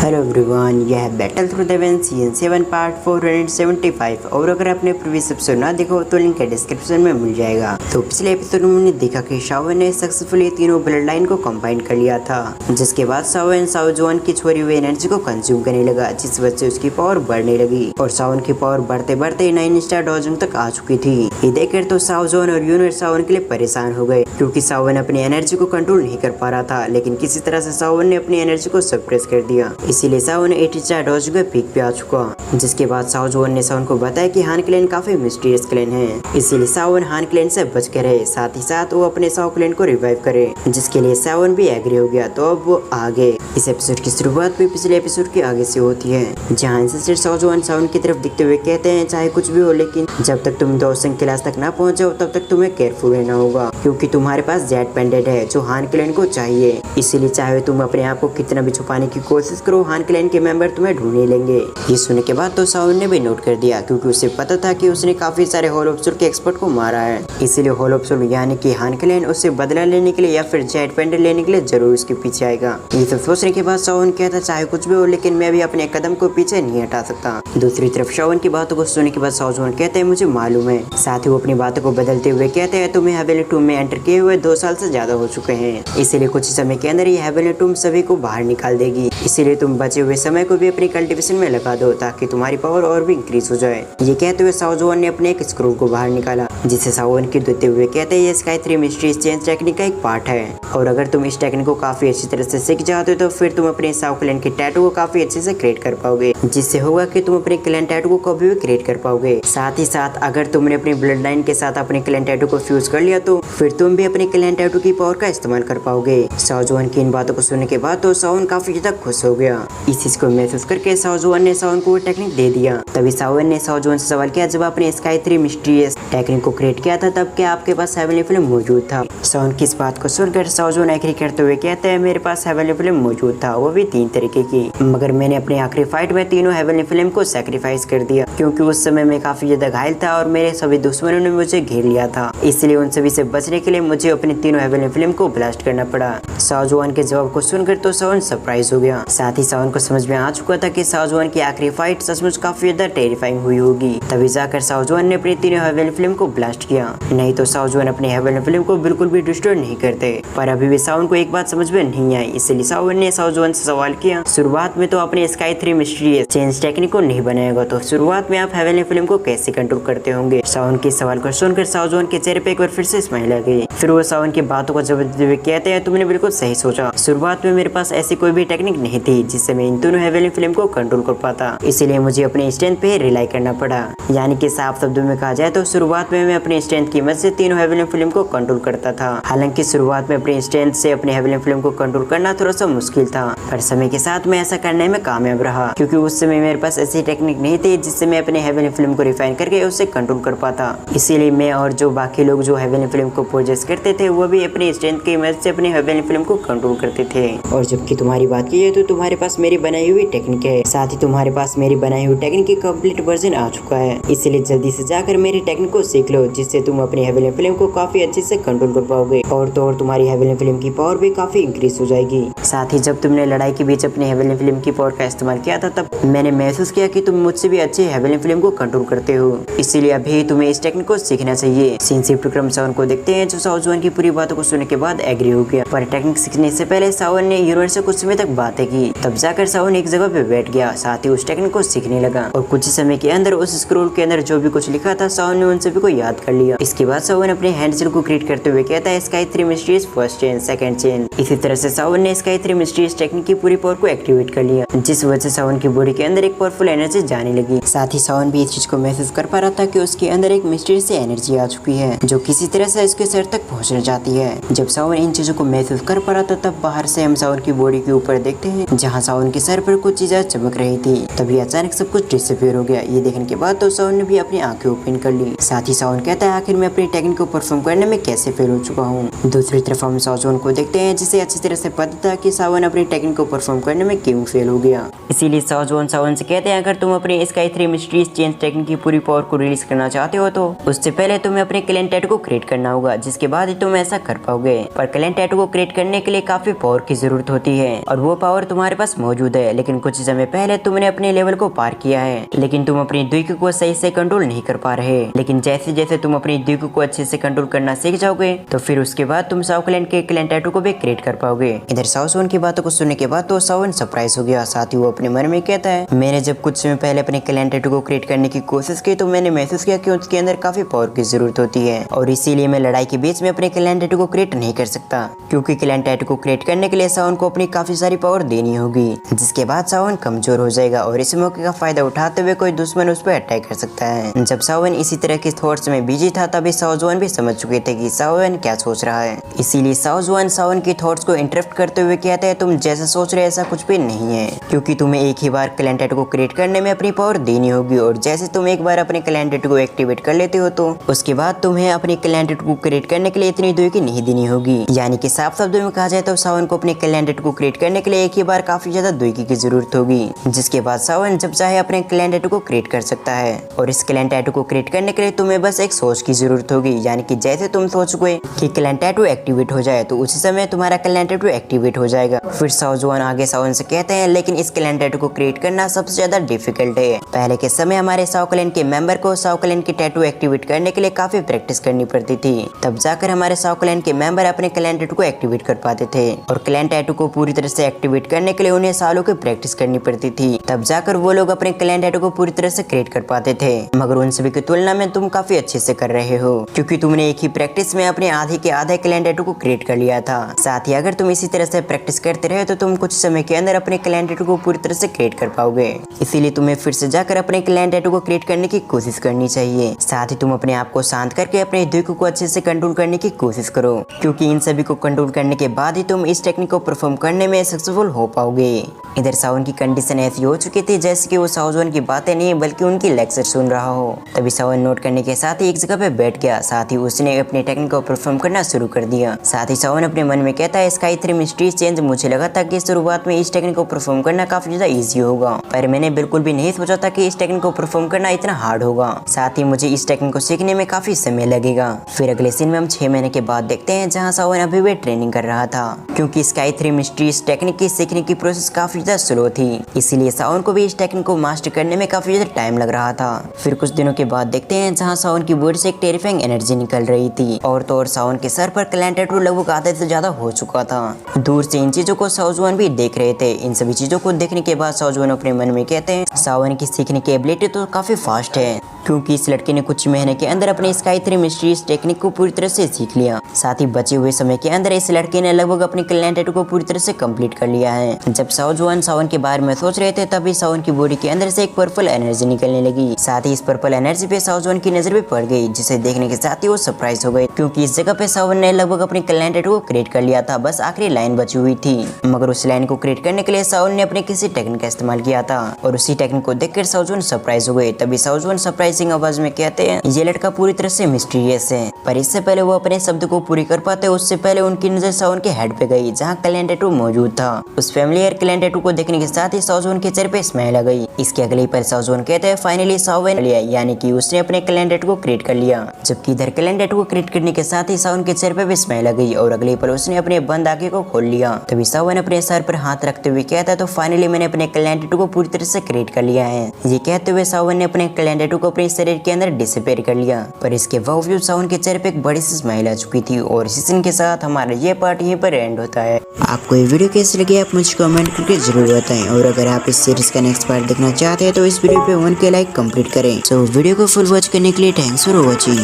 Hello everyone, यह है battle through the when season 7 part 475। और अगर आपने प्रीवियस एपिसोड ना देखा हो तो लिंक डिस्क्रिप्शन में मिल जाएगा। तो पिछले एपिसोड में हमने देखा कि शाओ ने सक्सेसफुली तीनों ब्लड लाइन को कंबाइन कर लिया था, जिसके बाद शाओ जोन की छोड़ी हुई एनर्जी को कंज्यूम करने लगा, जिस वजह से उसकी पावर बढ़ने लगी और शाओन की पावर बढ़ते बढ़ते 9 स्टार डॉजिंग तक आ चुकी थी। ये देखकर तो शाओ जोन और यूनिट शाओन के लिए परेशान हो गए, क्योंकि शाओन अपनी एनर्जी को कंट्रोल नहीं कर पा रहा था। लेकिन किसी तरह से शाओन ने अपनी एनर्जी को सप्रेस कर दिया, इसीलिए शाओन 80 स्टार डॉजिंग के पीक पे आ चुका। जिसके बाद शाओ जोन ने शाओन को बताया कि हान क्लैन काफी मिस्टीरियस क्लैन है, इसीलिए शाओन हान क्लैन से बच के रहे, साथ ही साथ वो अपने शाओ क्लैन को रिवाइव करे, जिसके लिए शाओन भी एग्री हो गया। तो अब वो आगे इस एपिसोड की शुरुआत भी पिछले एपिसोड के आगे से होती है, जहाँ इंसिस्टर शाओ जोन शाओन की तरफ दिखते हुए कहते हैं, चाहे कुछ भी हो लेकिन जब तक तुम दोस्तों क्लास तक ना पहुँचो तब तक तुम्हें केयरफुल रहना होगा, क्योंकि तुम्हारे पास जेट पेंडेंट है जो हान क्लैन को चाहिए। इसीलिए चाहे तुम अपने आप को कितना भी छुपाने की कोशिश करो, हान क्लैन के मेंबर तुम्हें ढूंढने लेंगे। ये सुनने के बाद तो शाओन ने भी नोट कर दिया, क्योंकि उसे पता था कि उसने काफी सारे होलोप्सोल के एक्सपर्ट को मारा है, इसीलिए होलोप्सोल यानी कि हान क्लैन उससे बदला लेने के लिए या फिर जेट पेंडेंट लेने के लिए जरूर उसके पीछे आएगा। ये सब सोचने के बाद शाओन कहता, चाहे कुछ भी हो लेकिन मैं भी अपने कदम को पीछे नहीं हटा सकता। दूसरी तरफ शाओन की बातों को सुनने के बाद शाओ जोन कहते हैं, मुझे मालूम है। साथ ही वो अपनी बातों को बदलते हुए कहते हैं, तुम्हें हेवनली टूम में एंटर किए हुए 2 साल से ज्यादा हो चुके हैं, इसीलिए कुछ समय के अंदर ये हेवनली टूम सभी को बाहर निकाल देगी, इसीलिए तुम बचे हुए समय को भी अपनी कल्टीवेशन में लगा दो ताकि तुम्हारी पावर और भी इंक्रीज हो जाए। ये कहते हुए शाओ जोन ने अपने एक स्क्रू को बाहर निकाला, जिसे शाओन की देते हुए कहते हैं, ये स्काई 3 मिस्ट्रीज चेंज टेक्निक का एक पार्ट है, और अगर तुम इस टेक्निक को काफी अच्छी तरह से सीख जाते हो तो फिर तुम अपने शाओ क्लैन के टैटू को काफी अच्छे से क्रिएट कर पाओगे, जिससे होगा कि तुम अपने क्लैन टैटू को कभी भी क्रिएट कर पाओगे। साथ ही साथ अगर तुमने अपनी ब्लड लाइन के साथ अपने क्लैन टैटू को फ्यूज कर लिया तो फिर तुम भी अपने क्लैन टैटू की पावर का इस्तेमाल कर पाओगे। शाओ जोन की इन बातों को सुनने के बाद तो शाओन काफी ज्यादा खुश हो गया। इस चीज को महसूस करके शाओ जोन ने शाओन को वो टेक्निक दे दिया। तभी शाओन ने शाओ जोन से सवाल किया, जब आपने स्काई 3 मिस्टीरियस टेक्निक को क्रिएट किया था तब क्या आपके पास हेवनली फ्लेम मौजूद था? शाओन की इस बात को सुनकर शाओ जोन एग्री करते हुए कहते हैं, मेरे पास हेवनली फ्लेम मौजूद था, वो भी 3 तरीके की, मगर मैंने अपने आखिरी फाइट में तीनों हेवनली फ्लेम को सैक्रिफाइस कर दिया, क्योंकि उस समय मैं काफी ज्यादा घायल था और मेरे सभी दुश्मनों ने मुझे घेर लिया था, इसलिए उन सभी से बचने के लिए मुझे अपने तीनों हेवनली फ्लेम को ब्लास्ट करना पड़ा। शाओ जोन के जवाब को सुनकर तो शाओन सरप्राइज हो गया। साथ ही शाओन को समझ में आ चुका था कि शाओ जोन की आखिरी फाइट सचमुच काफी ज्यादा टेरिफाइंग हुई होगी। तभी जाकर शाओ जोन ने अपनी तीनों हेवनली फ्लेम को ब्लास्ट किया, नहीं तो शाओ जोन अपने हेवनली फ्लेम को बिल्कुल भी डिस्ट्रॉय नहीं करते। पर अभी भी शाओन को एक बात समझ में नहीं आई, इसलिए शाओन ने शाओ जोन से सवाल किया, शुरुआत में तो अपने स्काई 3 मिस्टीरियस चेंज टेक्निक को नहीं बनाएगा, तो शुरुआत में आप हेवनली फ्लेम को कैसे कंट्रोल करते होंगे? शाओन के सवाल को सुनकर शाओ जोन के चेहरे पे एक बार फिर से स्माइल आ गई। फिर वो शाओन की बातों को जवाब देते हुए कहते हैं, तुमने बिल्कुल सही सोचा, शुरुआत में मेरे पास ऐसी कोई भी टेक्निक नहीं थी जिससे मैं इन दोनों हेवनली फ्लेम को कंट्रोल कर पाता, इसीलिए मुझे अपने स्ट्रेंथ पे रिलाई करना पड़ा। यानी कि साफ शब्दों में कहा जाए तो शुरुआत में मैं अपने स्ट्रेंथ की मदद से तीनों हेवनली फ्लेम को कंट्रोल करता था। हालांकि शुरुआत में अपने स्ट्रेंथ से अपने हेवनली फ्लेम को कंट्रोल करना थोड़ा सा मुश्किल था, पर समय के साथ मैं ऐसा करने में कामयाब रहा, क्योंकि उस समय मेरे पास ऐसी टेक्निक नहीं थी जिससे मैं अपने हेवनली फ्लेम को रिफाइन करके उसे कंट्रोल कर पाता। इसीलिए मैं और जो बाकी लोग जो हेवनली फ्लेम को पोजेस करते थे वो भी अपने स्ट्रेंथ की मदद से अपने हेवनली फ्लेम को कंट्रोल करते थे। और जबकि तुम्हारी बात की जाए तो तुम्हारे पास मेरी बनाई हुई टेक्निक है, साथ ही तुम्हारे पास मेरी बनाई हुई टेक्निक की कंप्लीट वर्जन आ चुका है, इसलिए जल्दी से जाकर मेरी टेक्निक को सीख लो, जिससे तुम अपने हेवनली फ्लेम को काफी अच्छे से कंट्रोल कर पाओगे, और तो और तुम्हारी हेवनली फ्लेम की पावर भी काफी इंक्रीज हो जाएगी। साथ ही जब तुमने लड़ाई के बीच अपने हेवनली फ्लेम की पावर का इस्तेमाल किया था तब मैंने महसूस किया कि तुम मुझसे भी अच्छे हेवनली फ्लेम को कंट्रोल करते हो, इसीलिए अभी तुम्हें इस टेक्निक को सीखना चाहिए। सीन शिफ्ट क्रम शाओन को देखते हैं, जो शाओ जोन की पूरी बातों को सुनने के बाद एग्री हो गया, पर टेक्निक सीखने से पहले शाओन ने यूनिवर्स से कुछ समय तक बातें की। तब जाकर शाओन एक जगह पे बैठ गया, साथ ही उस टेक्निक को सीखने लगा, और कुछ समय के अंदर उस स्क्रोल के अंदर जो भी कुछ लिखा था शाओन ने उन सभी को याद कर लिया। इसके बाद शाओन अपने हैंडसेल को क्रिएट करते हुए कहता है, sky 3 mysterious first chain, second chain. इसी तरह से शाओन ने स्काई 3 मिस्टीरियस टेक्निक की पूरी पावर को एक्टिवेट कर लिया, जिस वजह से शाओन की बॉडी के अंदर एक पावरफुल एनर्जी जाने लगी। साथ ही शाओन भी इस चीज को महसूस कर पा रहा था कि उसके अंदर एक मिस्टीरियस एनर्जी आ चुकी है, जो किसी तरह से उसके सर तक पहुंचना चाहती है। जब शाओन इन चीजों को महसूस कर पा रहा था तब बाहर से हम शाओन की बॉडी के ऊपर देखते हैं, जहाँ शाओन के सर पर कुछ चीजें चमक रही थी। तभी अचानक सब कुछ डिसअपीयर हो गया। ये देखने के बाद तो शाओन ने भी अपनी आंखें ओपन कर ली। साथ ही शाओन कहता है, आखिर मैं अपनी टेक्निक को परफॉर्म करने में कैसे फेल हो चुका हूँ। दूसरी तरफ हम शाओ जोन को देखते हैं, जिसे अच्छी तरह से पता था कि शाओन अपनी टेक्निक को परफॉर्म करने में क्यों फेल हो गया। इसीलिए शाओ जोन शाओन से कहते हैं, अगर तुम अपने स्काई 3 मिस्टीरियस चेंज टेक्निक की पूरी पावर को रिलीज करना चाहते हो तो उससे पहले तुम्हें अपने क्लैन टैटू को क्रिएट करना होगा, जिसके बाद ही तुम ऐसा कर पाओगे। पर क्लैन टैटू को क्रिएट करने के लिए काफी पावर की जरूरत होती है, और वो पावर तुम्हारे पास पास मौजूद है, लेकिन कुछ समय पहले तुमने अपने लेवल को पार किया है, लेकिन तुम अपनी द्विक को सही से कंट्रोल नहीं कर पा रहे। लेकिन जैसे जैसे तुम अपनी द्विक को अच्छे से कंट्रोल करना सीख जाओगे तो फिर उसके बाद तुम साओ क्लैन के क्लैन टैटू को भी क्रिएट कर पाओगे। इधर साओ सुवन की बातों को सुनने के बाद तो साओ सरप्राइज हो गया। साथ ही वो अपने मन में कहता है, मैंने जब कुछ समय पहले अपने क्लैन टैटू को क्रिएट करने की कोशिश की तो मैंने महसूस किया कि उसके अंदर काफी पावर की जरूरत होती है और इसीलिए मैं लड़ाई के बीच में अपने क्लैन टैटू को क्रिएट नहीं कर सकता, क्योंकि क्लैन टैटू को क्रिएट करने के लिए सावन को अपनी काफी सारी पावर देनी होगी, जिसके बाद सावन कमजोर हो जाएगा और इस मौके का फायदा उठाते हुए कोई दुश्मन उस पर अटैक कर सकता है। जब सावन इसी तरह के थॉट्स में बिजी था तभी साओ जुआन भी समझ चुके थे कि सावन क्या सोच रहा है। इसीलिए साओ जुआन सावन की थॉट्स को इंटरप्ट करते हुए कहते हैं, तुम जैसा सोच रहे ऐसा कुछ भी नहीं है, क्योंकि तुम्हें एक ही बार क्लैन टैटू को क्रिएट करने में अपनी पावर देनी होगी और जैसे तुम एक बार अपने क्लैन टैटू को एक्टिवेट कर लेते हो तो उसके बाद तुम्हें अपने क्लैन टैटू को क्रिएट करने के लिए इतनी द्विकी नहीं देनी होगी। यानी कि साफ शब्दों में कहा जाए तो सावन को अपने क्लैन टैटू को क्रिएट करने के लिए एक ही बार काफी ज्यादा द्विकी की जरूरत होगी, जिसके बाद सावन जब चाहे अपने क्लैन टैटू को क्रिएट कर सकता है। और इस क्लैन टैटू को क्रिएट करने के लिए तुम्हें बस एक सोच की जरूरत होगी, यानी कि जैसे तुम सोचोगे कि क्लैन टैटू एक्टिवेट हो जाए तो उसी समय तुम्हारा क्लैन टैटू एक्टिवेट हो जाएगा। फिर साओ जुआन आगे सावन से कहते हैं, लेकिन इस क्लैन टैटू को क्रिएट करना सबसे ज्यादा डिफिकल्ट है। पहले के समय हमारे साओ क्लैन के मेंबर को साओ क्लैन के टैटू एक्टिवेट करने के लिए काफी प्रैक्टिस करनी पड़ती थी, तब जाकर हमारे साओ क्लैन के मेंबर अपने क्लैन टैटू को एक्टिवेट कर पाते थे और क्लैन टैटू को पूरी तरह से एक्टिवेट करने के लिए उन्हें सालों की प्रैक्टिस करनी पड़ती थी, तब जाकर वो लोग अपने क्लैन टैटू को पूरी तरह से क्रिएट कर पाते थे। मगर उन सभी की तुलना में तुम काफी अच्छे से कर रहे हो, क्योंकि तुमने एक ही प्रैक्टिस में अपने आधे के आधे क्लैन टैटू को क्रिएट कर लिया था। साथ ही अगर तुम इसी तरह से प्रैक्टिस करते रहे तो तुम कुछ समय के अंदर अपने क्लैन टैटू को पूरी तरह से क्रिएट कर पाओगे। इसीलिए तुम्हें फिर से जाकर अपने क्लैन टैटू को क्रिएट करने की कोशिश करनी चाहिए। साथ ही तुम अपने आप को शांत करके अपने द्विक को अच्छे से कंट्रोल करने की कोशिश करो, क्योंकि इन सभी को कंट्रोल करने के बाद ही तुम इस टेक्निक को परफॉर्म करने में सक्सेसफुल हो पाओगे। इधर सावन की कंडीशन ऐसी हो चुकी थी जैसे कि वो साओ जुआन की बातें नहीं बल्कि उनकी लेक्चर सुन रहा हो। तभी सावन नोट करने के साथ ही एक जगह पे बैठ गया। साथ ही उसने अपने टेक्निक को परफॉर्म करना शुरू कर दिया। साथ ही सावन अपने मन में कहता है, स्काई 3 मिस्ट्री चेंज, मुझे लगा था कि शुरुआत में इस टेक्निक को परफॉर्म करना काफी ज्यादा इजी होगा, पर मैंने बिल्कुल भी नहीं सोचा था कि इस टेक्निक को परफॉर्म करना इतना हार्ड होगा। साथ ही मुझे इस टेक्निक को सीखने में काफी समय लगेगा। फिर अगले सीन में हम 6 महीने के बाद देखते हैं जहाँ सावन अभी भी ट्रेनिंग कर रहा था, क्योंकि स्काई 3 मिस्ट्री इस टेक्निक की सीखने की प्रोसेस काफी ज्यादा स्लो थी, इसीलिए सावन को भी इस टेक्निक को मास्टर करने में काफी ज्यादा टाइम लग रहा था। फिर कुछ दिनों के बाद देखते हैं जहाँ सावन की बॉडी से एक टेरिफाइंग एनर्जी निकल रही थी और तो और सावन के सर पर क्लैन टैटू लगभग आधे से ज्यादा हो चुका था। दूर से इन चीजों को साओ जुआन भी देख रहे थे। इन सभी चीजों को देखने के बाद साओ जुआन अपने मन में कहते हैं, सावन की सीखने की एबिलिटी तो काफी फास्ट है, क्योंकि इस लड़के ने कुछ महीने के अंदर अपने स्काई 3 मिस्ट्रीज टेक्निक को पूरी तरह से सीख लिया। साथ ही बचे हुए समय के अंदर इस लड़के ने लगभग अपने क्लैन टैटू को पूरी तरह से कंप्लीट कर लिया है। जब साओ जुआन सावन के बारे में सोच रहे थे तभी सावन की बॉडी के अंदर से एक पर्पल एनर्जी निकलने लगी। साथ ही इस पर्पल एनर्जी पे साओ जुआन की नजर भी पड़ गई, जिसे देखने के साथ ही वो सरप्राइज हो गए, क्योंकि इस जगह पे सावन ने लगभग अपने क्लैन टैटू को क्रिएट कर लिया था। बस आखिरी लाइन बची हुई थी, मगर उस लाइन को क्रिएट करने के लिए सावन ने अपने किसी टेक्निक का इस्तेमाल किया था और उसी टेक्निक को देखकर साओ जुआन सरप्राइज हो गए। तभी साओ जुआन सरप्राइजिंग आवाज में कहते हैं, ये लड़का पूरी तरह से मिस्टीरियस है, पर इससे पहले वो अपने शब्द को पूरी कर पाते उससे पहले उनकी नजर सावन के हेड पे गई, जहाँ क्लैन टैटू मौजूद था। उस फैमिलियर क्लैन टैटू को देखने के साथ ही साओ जुआन के चेहरे पे स्माइल आ गई। इसके अगले पर साओ जुआन कहते हैं, फाइनली सावन लिया, यानी कि उसने अपने क्लैन टैटू को क्रिएट कर लिया। जबकि इधर क्लैन टैटू को क्रिएट करने के साथ ही सावन के चेहरे पे भी स्माइल आ गई और अगले पल उसने अपने बंद आंखें को खोल लिया। तभी सावन अपने सर पर हाथ रखते हुए कहता है, तो फाइनली मैंने अपने क्लैन टैटू को पूरी तरह से क्रिएट कर लिया है। ये कहते हुए सावन ने अपने क्लैन टैटू को अपने शरीर के अंदर डिसअपीयर कर लिया, पर इसके बावजूद सावन के चेहरे पे एक बड़ी सी स्माइल आ चुकी थी। और इसी सीन के साथ हमारा ये पार्ट यहीं पर एंड होता है। आपको ये वीडियो कैसी लगी आप मुझे कमेंट करके जरूर बताएं, और अगर आप इस सीरीज का नेक्स्ट पार्ट देखना चाहते हैं तो इस वीडियो पे 1K लाइक कंप्लीट करें। सो वीडियो को फुल वॉच करने के लिए थैंक्स फॉर वॉचिंग।